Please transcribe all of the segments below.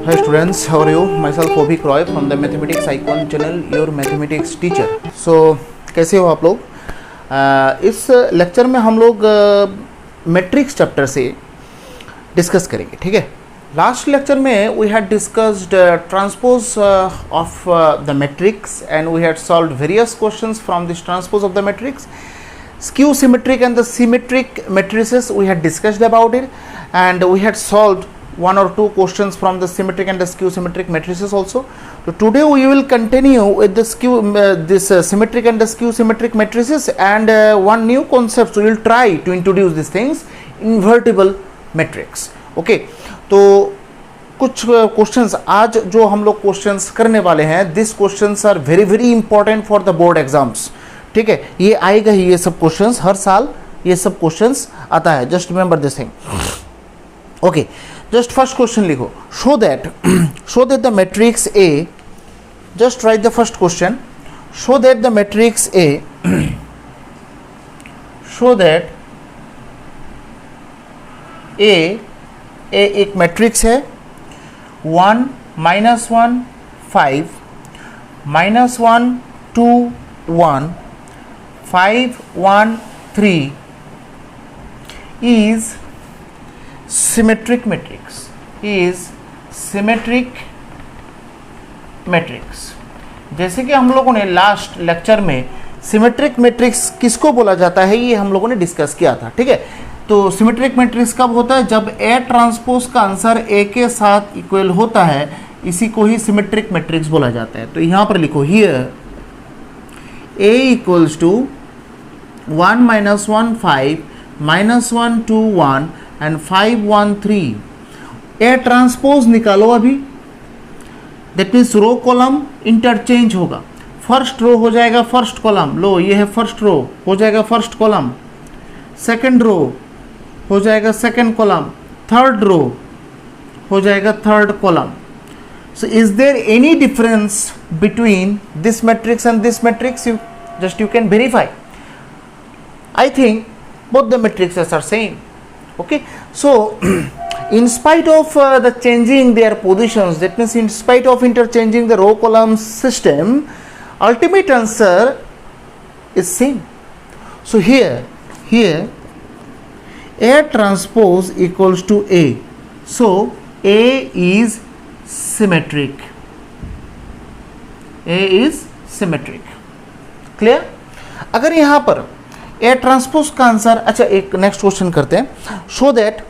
Hi students, how are you? Myself Obik Roy from the Mathematics Icon channel, your mathematics teacher. So कैसे हो आप लोग? इस lecture में हम लोग मैट्रिक्स चैप्टर से डिस्कस करेंगे, ठीक है? लास्ट लेक्चर में we had discussed transpose of the matrix and we had solved various questions from this transpose of the matrix. Skew symmetric and the symmetric matrices we had discussed about it, and we had solved one or two questions from the symmetric and the skew symmetric matrices also. So today we will continue with the symmetric and the skew symmetric matrices, and one new concept we will try to introduce these things, invertible matrix. Okay, तो कुछ questions आज जो हम लोग questions करने वाले हैं, this questions are very very important for the board exams. ठीक है, ये आएगा ही, ये सब क्वेश्चंस हर साल ये सब क्वेश्चंस आता है. Just remember this thing. Okay, just first question लिखो. Show that the matrix A, just write the first question. Show that the matrix A, show that A एक मैट्रिक्स है. 1 -1 5 -1 2 1 5 1 3 is symmetric matrix, is symmetric matrix. जैसे कि हम लोगों ने last lecture में symmetric matrix किसको बोला जाता है ये हम लोगों ने डिस्कस किया था. ठीक है, तो सिमेट्रिक मैट्रिक्स कब होता है? जब ए ट्रांसपोज का आंसर ए के साथ इक्वल होता है, इसी को ही सिमेट्रिक मैट्रिक्स बोला जाता है. तो यहां पर लिखो, here A equals to 1 -1 5 -1 2 1 and 5 1 3. A transpose निकालो अभी. That means row column interchange होगा. फर्स्ट रो हो जाएगा फर्स्ट कॉलम, लो ये है फर्स्ट रो, हो जाएगा फर्स्ट कॉलम. सेकंड रो हो जाएगा सेकंड कॉलम. थर्ड रो हो जाएगा third column. So is there any difference between this matrix and this matrix? You can verify. I think both the matrices are same. Okay, so in spite of the changing their positions, that means in spite of interchanging the row column system, ultimate answer is same. So here A transpose equals to A. So A is symmetric. A is symmetric. Clear? अगर यहां पर A transpose का answer, अच्छा एक next question करते हैं. Show that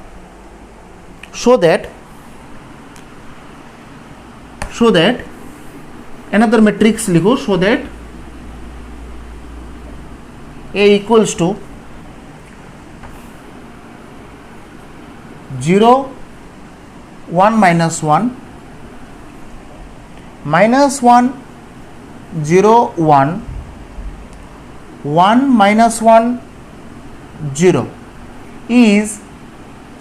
another matrix लिखो. Show that A equals to 0 1 -1 -1 0 1 1 -1 0 is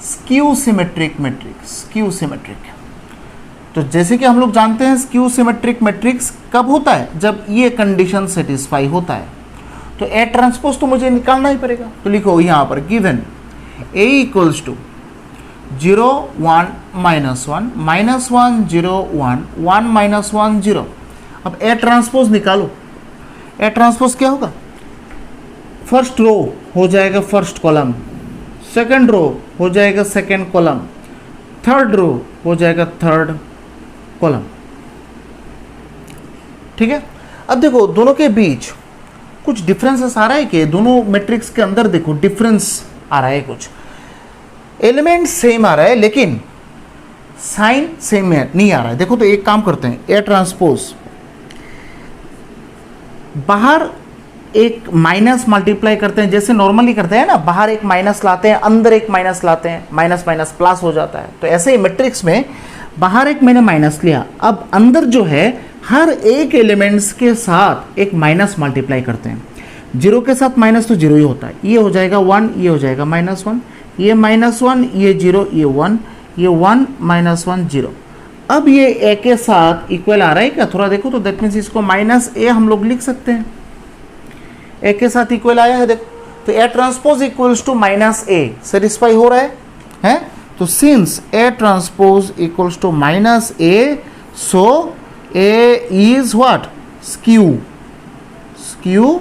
skew symmetric matrix. Skew symmetric. तो जैसे कि हम लोग जानते हैं skew symmetric matrix कब होता है? जब ये कंडीशन सेटिस्फाई होता है. तो A ट्रांसपोज तो मुझे निकालना ही पड़ेगा. तो लिखो यहां पर गिवन A इक्वल्स टू 0 1 -1 -1 0 1 1 -1 0. अब A ट्रांसपोज निकालो. A ट्रांसपोज क्या होगा? फर्स्ट रो हो जाएगा फर्स्ट कॉलम, सेकंड रो हो जाएगा सेकंड कॉलम, थर्ड रो हो जाएगा थर्ड कॉलम. ठीक है, अब देखो दोनों के बीच कुछ डिफरेंसेस आ रहा है कि दोनों मैट्रिक्स के अंदर देखो डिफरेंस आ रहा है. कुछ एलिमेंट सेम आ रहा है लेकिन साइन सेम नहीं आ रहा है. देखो तो एक काम करते हैं, ए ट्रांसपोज बाहर एक माइनस मल्टीप्लाई करते हैं जैसे नॉर्मली करते हैं ना, बाहर एक माइनस लाते हैं अंदर एक माइनस लाते हैं, माइनस माइनस प्लस हो जाता है. तो ऐसे ही मैट्रिक्स में बाहर एक मैंने माइनस लिया, अब अंदर जो है हर एक एलिमेंट्स के साथ एक माइनस मल्टीप्लाई करते हैं. जीरो के साथ माइनस तो जीरो ही होता है. ये हो जाएगा 1, ये हो जाएगा -1, ये -1, ये 0, ये 1, ये 1 -1 0. अब ये ए के साथ इक्वल आ रहा है क्या? थोड़ा देखो तो. दैट मीन्स इसको -a हम लोग लिख सकते हैं. ए के साथ इक्वल आया है देखो, तो A transpose equals to -a satisfy हो रहा है. तो since A transpose equals to minus A, so A is what, skew, skew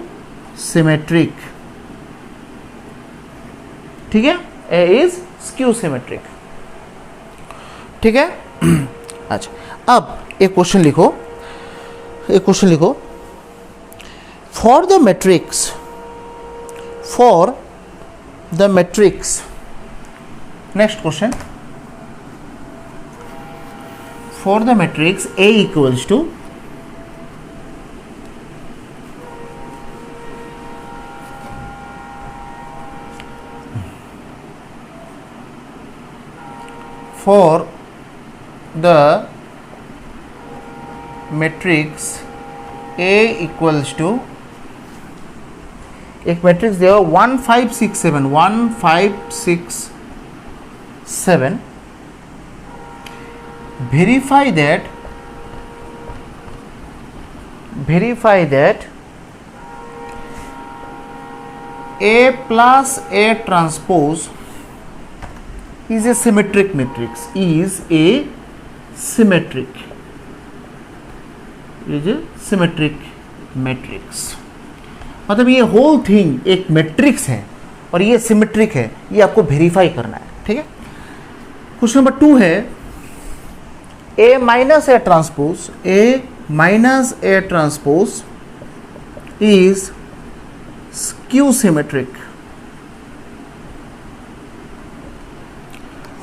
symmetric, ठीक है, ए इज स्क्यू सिमेट्रिक, ठीक है। अच्छा, अब एक क्वेश्चन लिखो, एक क्वेश्चन लिखो, for the matrix, for the matrix, next question, for the matrix A equals to for the matrix A equals to, एक मैट्रिक्स दिया 1 5 6 7, 1 5 6 7, verify that A plus A transpose is a symmetric matrix, is a symmetric, is a symmetric matrix। मतलब ये whole thing एक matrix है और ये symmetric है, ये आपको वेरीफाई करना है, ठीक है। क्वेश्चन नंबर 2 है, A minus A transpose, A minus A transpose is skew symmetric.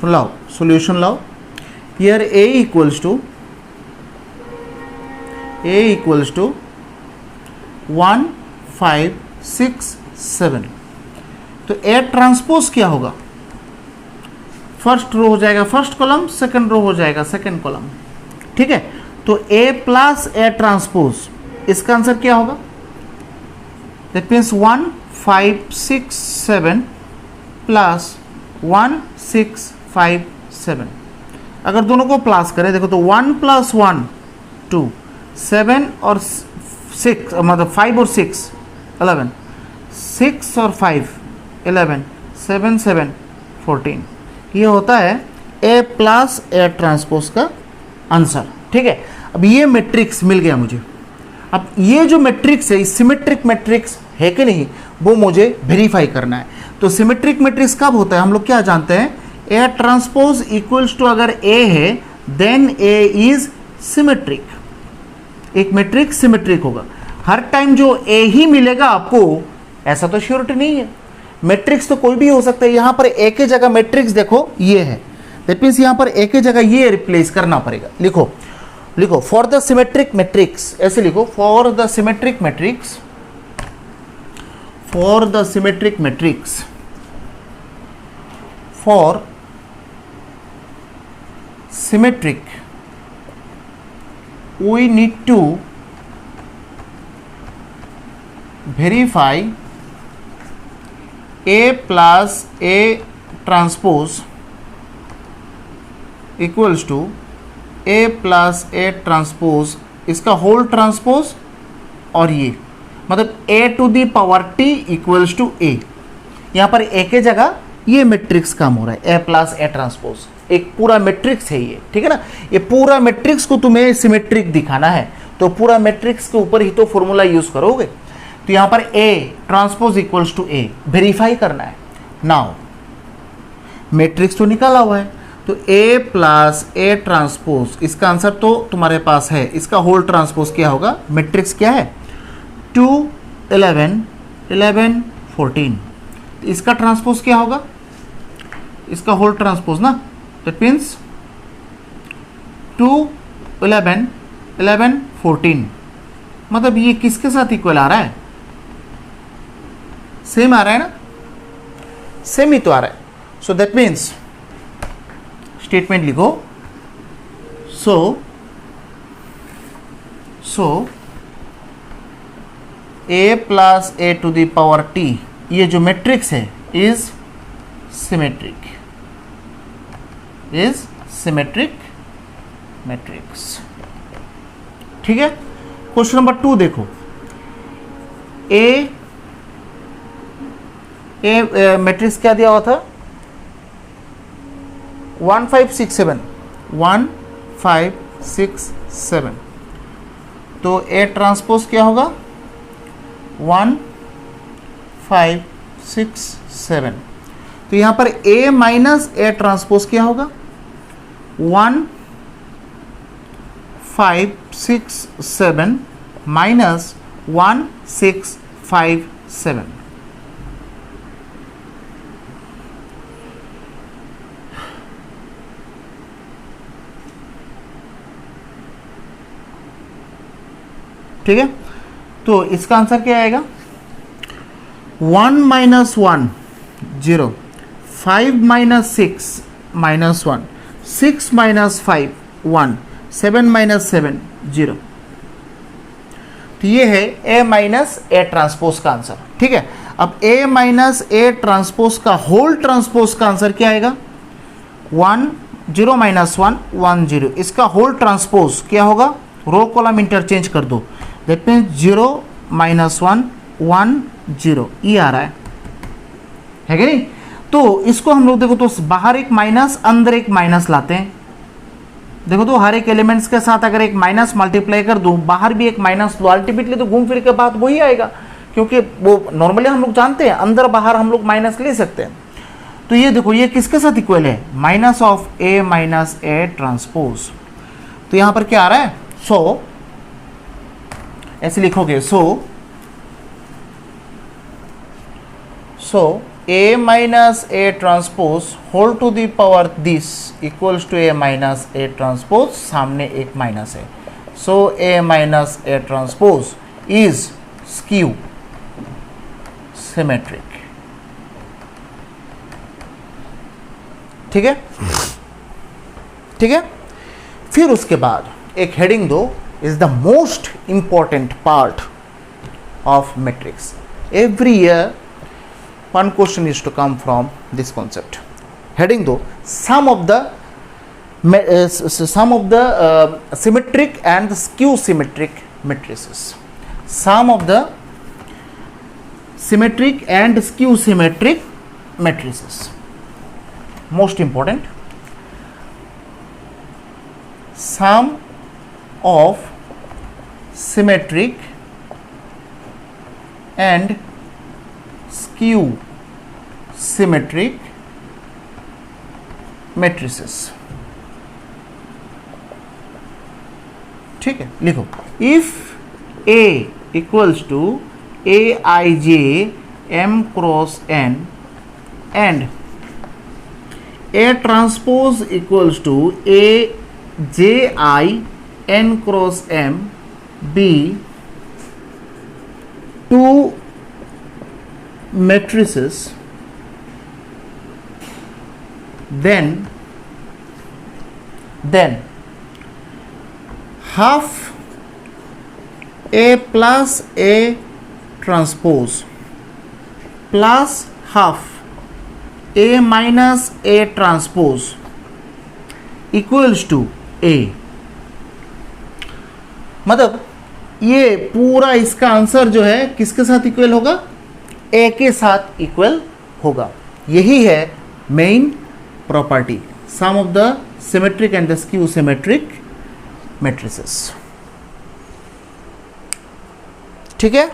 लाओ सॉल्यूशन लाओ, हियर A इक्वल्स टू 1 5 6 7, तो A ट्रांसपोज क्या होगा, फर्स्ट रो हो जाएगा फर्स्ट कॉलम, सेकंड रो हो जाएगा सेकंड कॉलम, ठीक है। तो A प्लस A ट्रांसपोज, इसका आंसर क्या होगा, दैट मीन्स 1 5 6 7 प्लस 1 6 5 7। अगर दोनों को प्लस करें, देखो तो 1 प्लस 1 2, 7 और 6, मतलब 5 और 6 11, 6 और 5 11, 7 7 14, ये होता है A प्लस A ट्रांसपोज का आंसर, ठीक है। अब ये मैट्रिक्स मिल गया मुझे, अब ये जो मैट्रिक्स है सिमेट्रिक मैट्रिक्स है कि नहीं वो मुझे वेरीफाई करना है। तो सिमेट्रिक मैट्रिक्स कब होता है, हम लोग क्या जानते हैं, A ट्रांसपोज इक्वल्स टू अगर A है देन A इज सिमेट्रिक, एक मैट्रिक्स सिमेट्रिक होगा। हर टाइम जो A ही मिलेगा आपको, ऐसा तो श्योरिटी नहीं है, मैट्रिक्स तो कोई भी हो सकता है। यहां पर A की जगह मैट्रिक्स देखो ये है, दैट मीन्स यहां पर A की जगह ये रिप्लेस करना पड़ेगा। लिखो लिखो फॉर द सिमेट्रिक मैट्रिक्स, ऐसे लिखो for the symmetric matrix, for the symmetric matrix, for symmetric we need to verify A plus A transpose equals to A plus A transpose, इसका होल ट्रांसपोज, और ये मतलब A to the power T equals to A, यहाँ पर A के जगह ये matrix काम हो रहा है, A प्लस A ट्रांसपोज, एक पूरा मैट्रिक्स है ये, ठीक है ना। ये पूरा मैट्रिक्स को तुम्हें सिमेट्रिक दिखाना है तो पूरा मैट्रिक्स के ऊपर ही तो फॉर्मूला यूज करोगे। तो यहां पर A transpose equals to A verify करना है। नाउ मैट्रिक्स तो निकाला हुआ है, तो A प्लस A ट्रांसपोज, इसका आंसर तो तुम्हारे पास है, इसका होल ट्रांसपोज क्या होगा, मैट्रिक्स क्या है 2 11 11 14, इसका ट्रांसपोज क्या होगा, इसका होल ट्रांसपोज ना, दैट मीन्स 2 11 11 14, मतलब ये किसके साथ इक्वल आ रहा है, सेम आ रहा है ना, सेम ही तो आ रहा है। सो दैट मीन्स स्टेटमेंट लिखो, so A plus A to the power T, ये जो मैट्रिक्स है is symmetric, is symmetric matrix, ठीक है। क्वेश्चन नंबर 2 देखो, ए मैट्रिक्स क्या दिया हुआ था, 1567 1567, तो ए ट्रांसपोज क्या होगा 1567, तो यहाँ पर ए माइनस ए ट्रांसपोज क्या होगा 1567 माइनस 1657, ठीक है। तो इसका आंसर क्या आएगा 1 minus 1 0, 5 minus 6 minus 1, 6 minus 5 1, 7 minus 7 0। तो ये है ए माइनस ए ट्रांसपोज का आंसर, ठीक है। अब ए माइनस ए ट्रांसपोज का होल ट्रांसपोज का आंसर क्या आएगा 1 0 माइनस 1 1 0, इसका होल ट्रांसपोज क्या होगा, रो कॉलम इंटरचेंज कर दो, दैट मीन्स 0 माइनस 1 1 0, ये आ रहा है कि नहीं। तो इसको हम लोग देखो तो बाहर एक माइनस अंदर एक माइनस लाते हैं, देखो तो हर एक एलिमेंट्स के साथ अगर एक माइनस मल्टीप्लाई कर दूं, बाहर भी एक माइनस लो, अल्टीमेटली तो घूम फिर के बात वही आएगा, क्योंकि वो नॉर्मली हम लोग जानते हैं अंदर बाहर हम लोग माइनस ले सकते हैं। तो ये देखो ये किसके साथ इक्वल है, minus of A minus A transpose. तो यहां पर क्या आ रहा है, सो ऐसे लिखोगे, सो a minus a transpose whole to the power this equals to a minus a transpose, सामने एक माइनस है, so a minus a transpose is skew symmetric, ठीक है, ठीक है। फिर उसके बाद एक हेडिंग दो, is the most important part of matrix. Every year one question is to come from this concept. Heading though, some of the symmetric and skew symmetric matrices. Some of the symmetric and skew symmetric matrices. Most important. Some of symmetric and skew symmetric matrices, ठीक है। लिखो, if A equals to Aij m cross n and A transpose equals to Aj n cross m be two matrices, then half A plus A transpose plus half A minus A transpose equals to A, मतलब ये पूरा इसका answer जो है किसके साथ equal होगा, ए के साथ इक्वल होगा। यही है main property, sum of the symmetric and the skew symmetric matrices, ठीक है।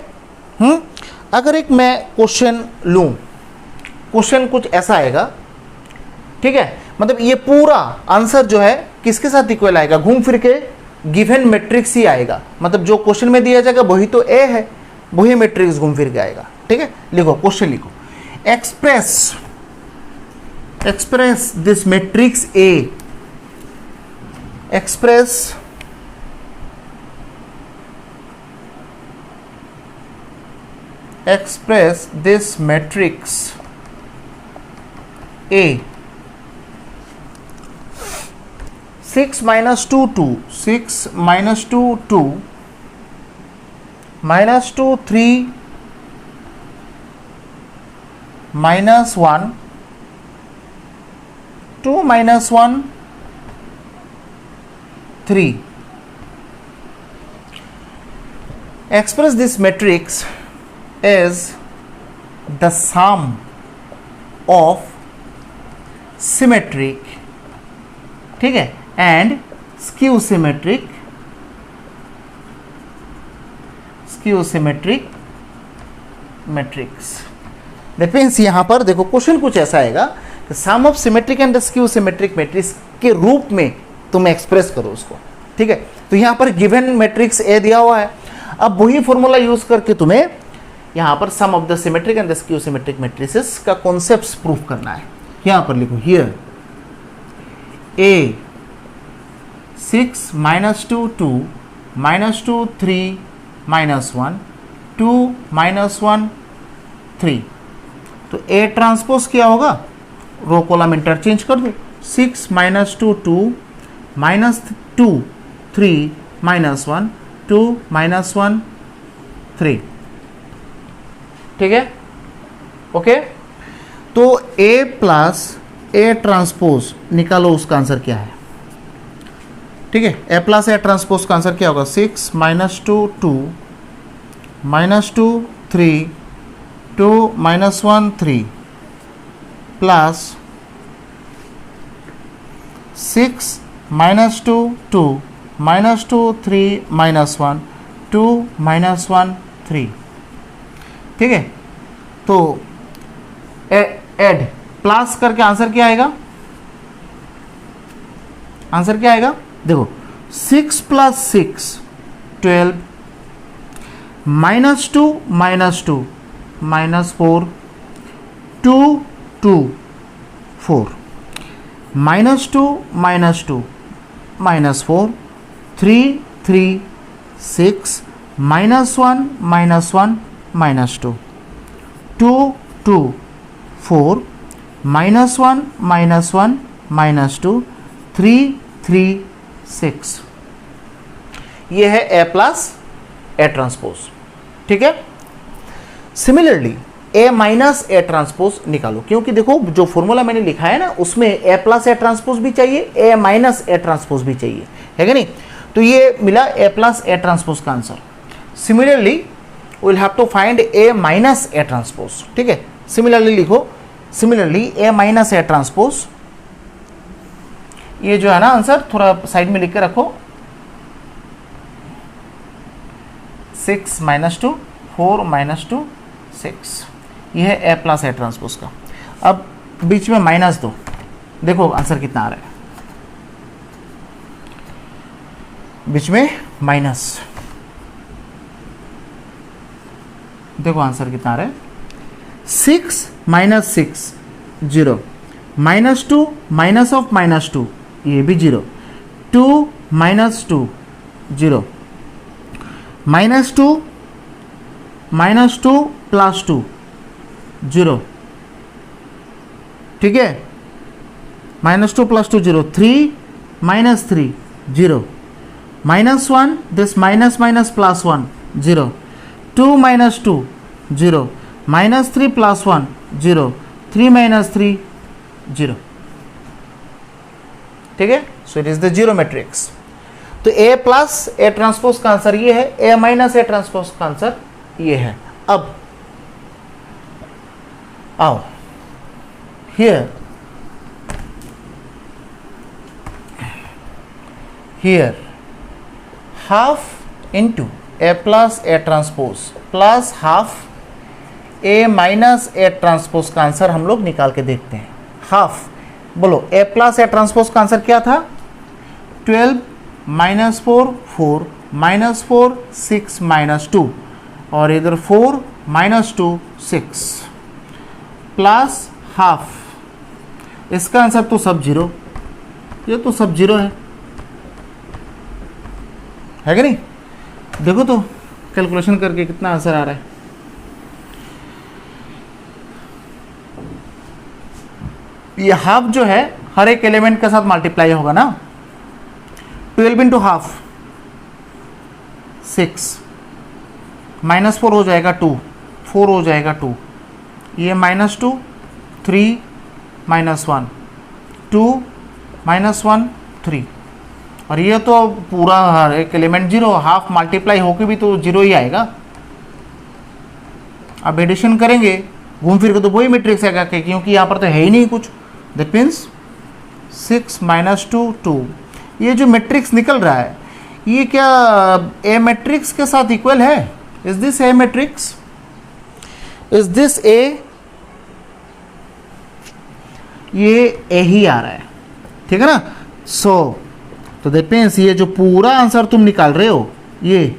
अगर एक मैं क्वेश्चन लूं, क्वेश्चन कुछ ऐसा आएगा, ठीक है, मतलब ये पूरा आंसर जो है किसके साथ इक्वल आएगा, घूम फिर के गिवन मैट्रिक्स ही आएगा, मतलब जो क्वेश्चन में दिया जाएगा वही तो ए है, वही मैट्रिक्स घूम फिर के आएगा, ठीक है। लिखो, क्वेश्चन लिखो, express this matrix A, express this matrix A. 6 minus 2 2, 6 minus 2 2, minus 2 3, minus 1 2 minus 1 3. Express this matrix as the sum of symmetric ठीक है, and skew symmetric matrix. That means यहां पर देखो क्वेश्चन कुछ ऐसा आएगा कि sum of symmetric and skew symmetric matrix के रूप में तुम एक्सप्रेस करो उसको, ठीक है। तो यहां पर गिवन मैट्रिक्स ए दिया हुआ है, अब वही फॉर्मूला यूज करके तुम्हें यहां पर sum of the symmetric and skew symmetric matrices का कॉन्सेप्ट प्रूव करना है। यहां पर लिखो हियर ए 6 -2 2 -2 3 -1 2 -1 3, तो ए ट्रांसपोज क्या होगा, रो कॉलम इंटरचेंज कर दो, 6 -2 2 -2 3 -1 2 -1 3, ठीक है, ओके। तो ए प्लस ए ट्रांसपोज निकालो, उसका आंसर क्या है, ठीक है। ए प्लस ए ट्रांसपोज का आंसर क्या होगा, 6 -2 2 -2 3 2 -1 3 प्लस 6 -2 2 -2 3 -1 2 -1 3, ठीक है। तो ऐड प्लस करके आंसर क्या आएगा, आंसर क्या आएगा, देखो 6 + 6 12 -2 -2 -4 2 2 4 -2 -2 -4 3 3 6 -1 -1 -2 2 2 4 -1 -1 -2 3 3 6, ये है ए प्लस ए ट्रांसपोज, ठीक है। Similarly A minus A transpose निकालो, क्योंकि देखो जो फॉर्मूला मैंने लिखा है ना उसमें ए प्लस ए ट्रांसपोज भी चाहिए, ए माइनस ए ट्रांसपोज भी चाहिए, है कि नहीं। तो ये मिला ए प्लस ए ट्रांसपोज का answer. Similarly will have to find A minus A transpose, ठीक है। सिमिलरली लिखो, similarly A minus A transpose, ये जो है ना आंसर थोड़ा साइड में लिख के रखो, 6 -2 4 -2 6, ये है ए प्लस ए ट्रांसपोज का। अब बीच में माइनस दो, देखो आंसर कितना आ रहा है, बीच में माइनस, देखो आंसर कितना आ रहा है, 6 - 6 0 -2 माइनस ऑफ -2, ये भी 0 2 -2 0 -2 -2 + 2 0, ठीक है, -2 + 2 0 3 -3 0 -1 this minus minus plus 1 0 2 - 2 0 -3 + 1 0 3 - 3 0, ठीक है। So it is the zero matrix. तो ए प्लस ए ट्रांसपोज का आंसर ये है, ए माइनस ए ट्रांसपोज का आंसर ये है। अब आओ here half into A plus A transpose plus half A minus A transpose का आंसर हम लोग निकाल के देखते हैं। हाफ बोलो, ए प्लस ए ट्रांसपोज का आंसर क्या था, 12 -4 4 -4 6 -2 और इधर 4 -2 6 प्लस हाफ, इसका आंसर तो सब जीरो, ये तो सब जीरो है कि नहीं। देखो तो कैलकुलेशन करके कितना आंसर आ रहा है। ये हाफ जो है हर एक एलिमेंट के साथ मल्टीप्लाई होगा ना, 12 इंटू हाफ 6 -4 हो जाएगा 2 4 हो जाएगा 2, ये -2 3 -1 2 -1 3 और ये तो पूरा हर एक एलिमेंट जीरो, हाफ मल्टीप्लाई होके भी तो जीरो ही आएगा। अब एडिशन करेंगे घूम फिर के तो वही मैट्रिक्स आएगा, क्योंकि यहाँ पर तो है ही नहीं कुछ। That means 6 minus 2 2। ये जो मैट्रिक्स निकल रहा है ये क्या ए मैट्रिक्स के साथ इक्वल है? Is this a matrix? Is this A? ये ए ही आ रहा है, ठीक है ना। तो दैट मीन्स ये जो पूरा आंसर तुम निकाल रहे हो ये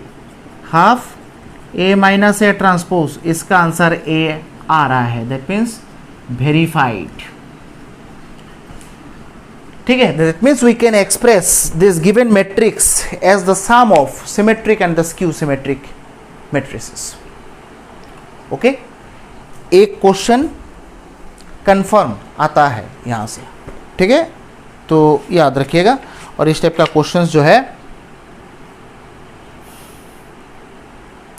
half A minus A transpose, इसका आंसर ए आ रहा है। दैट मीन्स वेरीफाइड, ठीक है। That means we can express this given matrix as the sum of symmetric and the skew symmetric matrices. Okay, एक क्वेश्चन कंफर्म आता है यहां से, ठीक है, तो याद रखिएगा। और इस टाइप का क्वेश्चंस जो है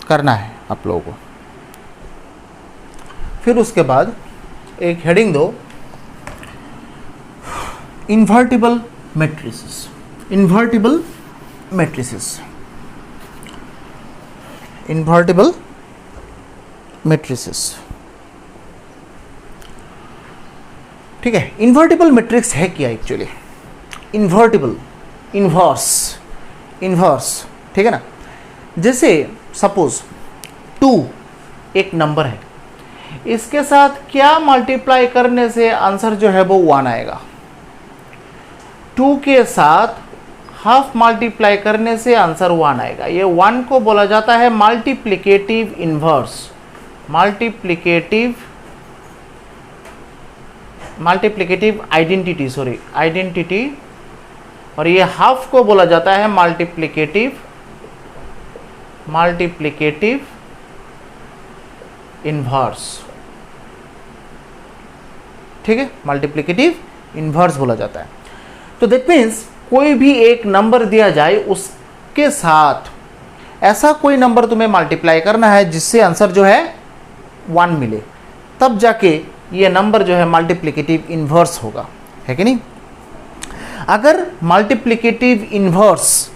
करना है आप लोगों को। फिर उसके बाद एक हेडिंग दो, invertible matrices. Invertible matrices, invertible matrices, ठीक है। इन्वर्टिबल मैट्रिक्स है क्या एक्चुअली? इन्वर्टिबल, इन्वर्स, इन्वर्स, ठीक है ना। जैसे सपोज 2 एक नंबर है, इसके साथ क्या मल्टीप्लाई करने से आंसर जो है वो 1 आएगा? 2 के साथ हाफ मल्टीप्लाई करने से आंसर 1 आएगा। ये 1 को बोला जाता है multiplicative inverse, multiplicative identity, sorry identity. और ये हाफ को बोला जाता है मल्टीप्लिकेटिव इन्वर्स, ठीक है, मल्टीप्लिकेटिव इन्वर्स बोला जाता है। तो दैट मीन्स कोई भी एक नंबर दिया जाए उसके साथ ऐसा कोई नंबर तुम्हें मल्टीप्लाई करना है जिससे आंसर जो है 1 मिले, तब जाके ये नंबर जो है मल्टीप्लिकेटिव इन्वर्स होगा, है कि नहीं। अगर मल्टीप्लिकेटिव इन्वर्स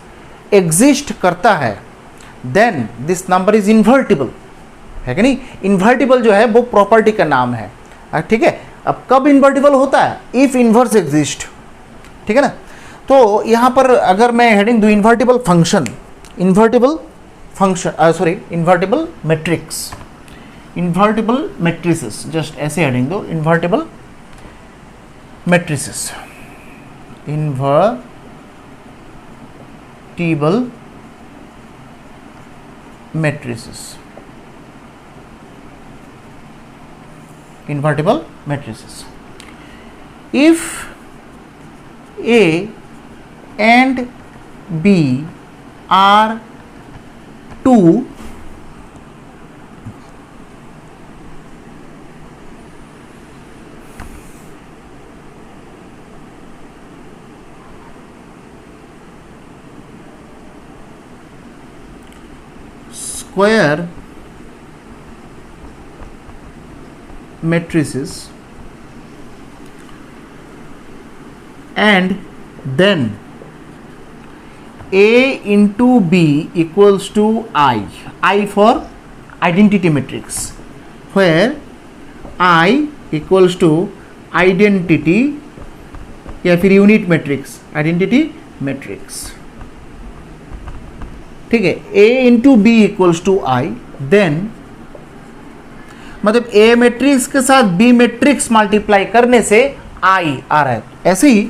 एग्जिस्ट करता है then this number is invertible, है कि नहीं। इन्वर्टिबल जो है वो प्रॉपर्टी का नाम है, ठीक है। अब कब इन्वर्टिबल होता है? इफ इन्वर्स एग्जिस्ट, ठीक है ना। तो यहां पर अगर मैं हेडिंग दूं invertible function, invertible function, sorry invertible matrix, invertible matrices, just ऐसे हेडिंग दो, invertible matrices, invertible matrices, invertible matrices. If A and B are two square matrices and then A into B equals to I for identity matrix, where I equals to identity या फिर unit matrix, identity matrix, ठीक है। A into B equals to I, then मतलब A matrix के साथ B matrix multiply करने से आई आ रहा है। ऐसे ही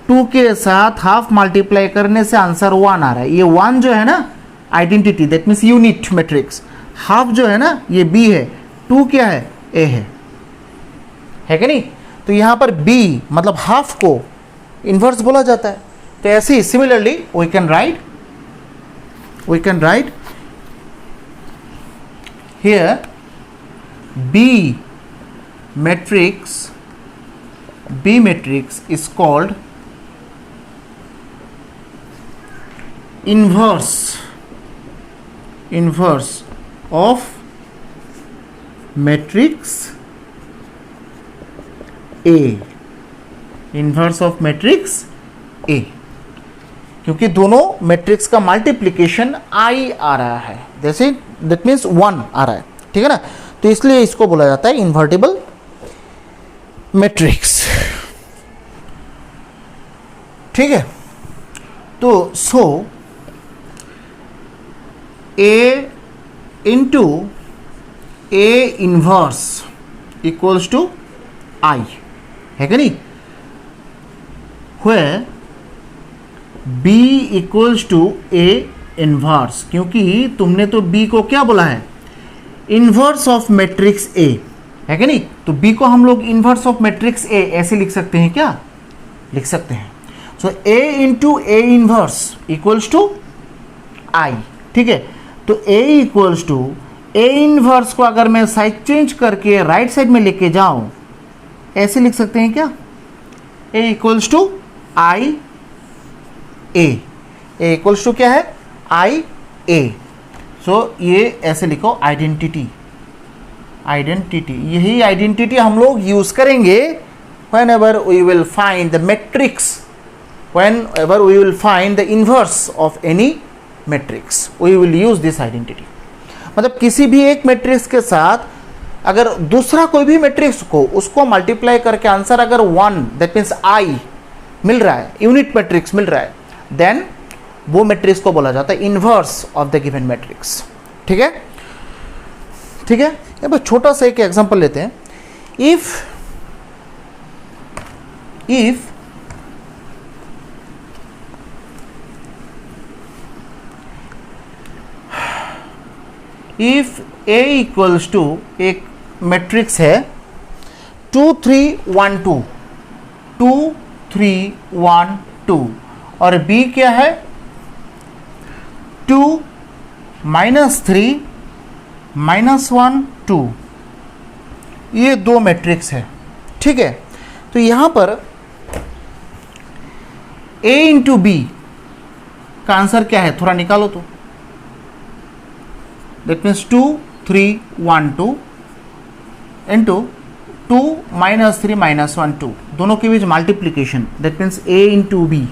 2 के साथ हाफ मल्टीप्लाई करने से आंसर 1 आ रहा है। ये 1 जो है ना identity, that means unit matrix, half जो है ना ये बी है, 2 क्या है? ए है कि नहीं। तो यहां पर बी मतलब हाफ को इन्वर्स बोला जाता है। तो ऐसे ही similarly we can write here B matrix is called inverse of matrix A, inverse of matrix A, क्योंकि दोनों मैट्रिक्स का मल्टीप्लिकेशन I आ रहा है, जैसे दैट मीन्स 1 आ रहा है, ठीक है ना। तो इसलिए इसको बोला जाता है इन्वर्टिबल मैट्रिक्स। ठीक है। तो so A into A inverse equals to I, है कि नहीं, where b equals to A inverse, क्योंकि तुमने तो b को क्या बोला है, इनवर्स ऑफ मैट्रिक्स a, है कि नहीं। तो b को हम लोग इनवर्स ऑफ मैट्रिक्स a ऐसे लिख सकते हैं, क्या लिख सकते हैं। सो a into A inverse equals to i, ठीक है। तो a equals to A inverse को अगर मैं साइड चेंज करके राइट साइड में लेके जाऊं, ऐसे लिख सकते हैं क्या, a equals to I A, A equals to क्या है, आई ए। सो ये ऐसे लिखो, आइडेंटिटी, आइडेंटिटी, यही आइडेंटिटी हम लोग यूज करेंगे whenever we will find the matrix, whenever we will find the inverse of any matrix, we will use this identity। मतलब किसी भी एक मैट्रिक्स के साथ अगर दूसरा कोई भी मैट्रिक्स को उसको मल्टीप्लाई करके आंसर अगर 1, दैट मीन्स आई मिल रहा है, यूनिट मैट्रिक्स मिल रहा है, देन वो मैट्रिक्स को बोला जाता है inverse of the given matrix. ठीक है, ठीक है। अब छोटा सा एक एग्जांपल लेते हैं। इफ A इक्वल्स टू एक मैट्रिक्स है 2 3 1 2 2 3 1 2 और B क्या है 2 -3 -1 2, ये दो मैट्रिक्स है। ठीक है, तो यहां पर A इंटू बी का आंसर क्या है, थोड़ा निकालो तो। दैट मीन्स 2 3 1 2 इंटू 2 -3 -1 2, दोनों के बीच multiplication, that means A into B,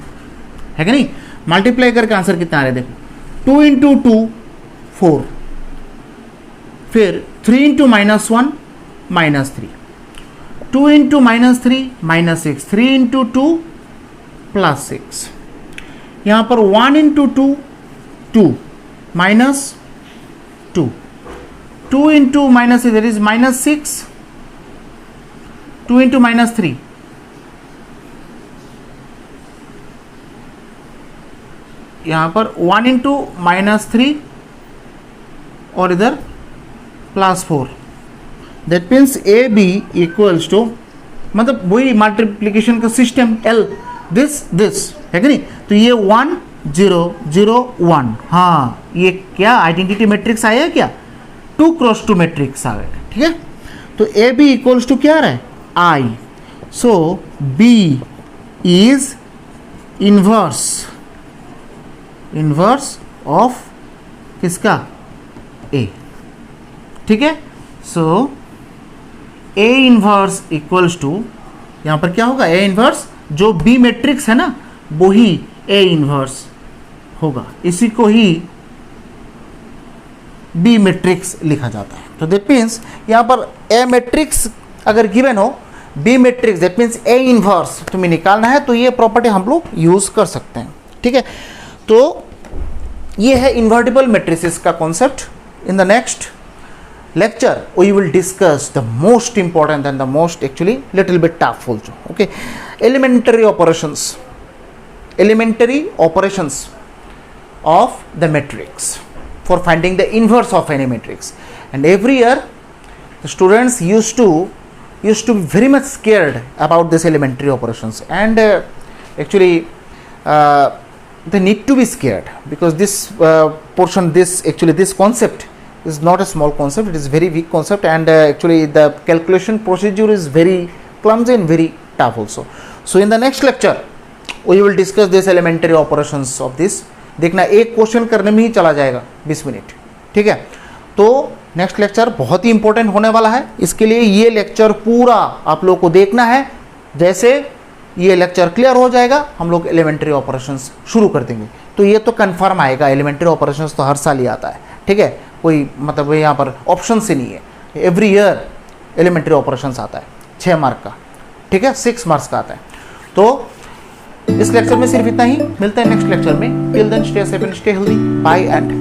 है कि नहीं। मल्टीप्लाई करके आंसर कितना आ रहा है देखो, 2 इंटू 2 4, फिर 3 इंटू -1 -3, 2 इंटू -3 -6, 3 इंटू 2 +6, यहाँ पर 1 into 2 2 -2, 2 into -6 that is -6, 2 into -3 यहाँ पर 1 इंटू -3 और इधर +4, that means A B equals to, मतलब वही मल्टीप्लीकेशन का सिस्टम L, दिस है कि नहीं। तो ये 1 0 0 1, हाँ ये क्या आइडेंटिटी मैट्रिक्स आया है, क्या 2 क्रॉस 2 मैट्रिक्स आ गया। ठीक है, तो ए बी इक्वल्स टू क्या आ रहा है, आई। सो बी इज इनवर्स ऑफ किसका, ए। ठीक है, सो ए इनवर्स इक्वल्स टू, यहां पर क्या होगा, ए इनवर्स जो बी मैट्रिक्स है ना वही ए इनवर्स होगा, इसी को ही बी मैट्रिक्स लिखा जाता है। तो दैट मीन्स यहां पर ए मैट्रिक्स अगर गिवन हो, B matrix that means A inverse तुम्हें निकालना है, तो ये प्रॉपर्टी हम लोग यूज कर सकते हैं। ठीक है, तो ये है इन्वर्टिबल मैट्रिसेस का concept. In the next lecture we will discuss the most important and the most actually little bit tough also, okay, elementary operations of the matrix for finding the inverse of any matrix. And every year the students used to be very much scared about this elementary operations, and actually they need to be scared, because this this concept is not a small concept, it is very weak concept, and actually the calculation procedure is very clumsy and very tough also. So in the next lecture we will discuss this elementary operations of this. देखना एक question करने में ही चला जाएगा 20 minute. ठीक है, तो next lecture बहुत ही इंपॉर्टेंट होने वाला है, इसके लिए ये लेक्चर पूरा आप लोग को देखना है। जैसे ये लेक्चर क्लियर हो जाएगा हम लोग एलिमेंट्री ऑपरेशंस शुरू कर देंगे। तो ये तो कंफर्म आएगा, एलिमेंट्री ऑपरेशंस तो हर साल ही आता है। ठीक है, कोई मतलब यहाँ पर ऑप्शन से नहीं है, एवरी ईयर एलिमेंट्री ऑपरेशंस आता है 6 मार्क का। ठीक है, 6 मार्क्स का आता है। तो इस लेक्चर में सिर्फ इतना ही, मिलते हैं नेक्स्ट लेक्चर में। Till then stay safe and stay healthy, bye and